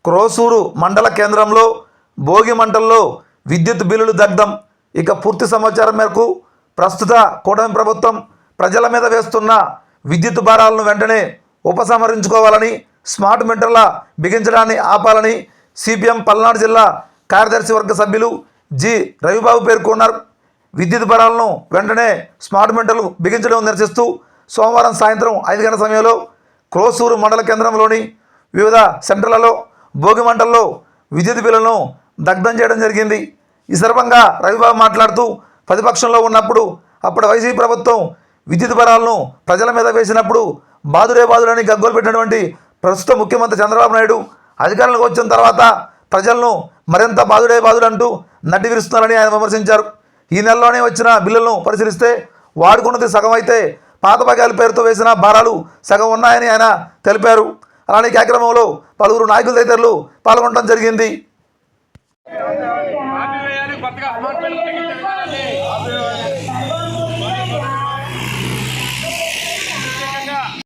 క్రోసూరు మండల కేంద్రంలో భోగి మంటల్లో విద్యుత్ బిల్లులు దగ్ధం. ఇక పూర్తి సమాచారం మేరకు ప్రస్తుత కూటమి ప్రభుత్వం ప్రజల మీద వేస్తున్న విద్యుత్ భారాలను వెంటనే ఉపసంహరించుకోవాలని, స్మార్ట్ మీటర్ల బిగించడాన్ని ఆపాలని సిపిఎం పల్నాడు జిల్లా కార్యదర్శి వర్గ సభ్యులు జి రవిబాబు పేర్కొన్నారు. విద్యుత్ భారాలను వెంటనే స్మార్ట్ మీటర్లు బిగించడం నిరసిస్తూ సోమవారం సాయంత్రం 5 గంటల సమయంలో క్రోసూరు మండల కేంద్రంలోని వివిధ సెంటర్లలో భోగి మంటల్లో విద్యుత్ బిల్లులను దగ్ధం చేయడం జరిగింది. ఈ సందర్భంగా రవిబాబు మాట్లాడుతూ ప్రతిపక్షంలో ఉన్నప్పుడు అప్పటి వైసీపీ ప్రభుత్వం విద్యుత్ భారాలను ప్రజల మీద వేసినప్పుడు బాదుడని గగ్గోలు పెట్టినటువంటి ప్రస్తుత ముఖ్యమంత్రి చంద్రబాబు నాయుడు అధికారంలోకి వచ్చిన తర్వాత ప్రజలను మరింత బాదుడంటూ నడ్డి విరుస్తున్నారని ఆయన విమర్శించారు. ఈ నెలలోనే వచ్చిన బిల్లులను పరిశీలిస్తే వాడుకున్నది సగం అయితే పాత బకాయిల పేరుతో వేసిన భారాలు సగం ఉన్నాయని ఆయన తెలిపారు. అలానే కార్యక్రమంలో పలువురు నాయకులు తదితరులు పాల్గొనడం జరిగింది.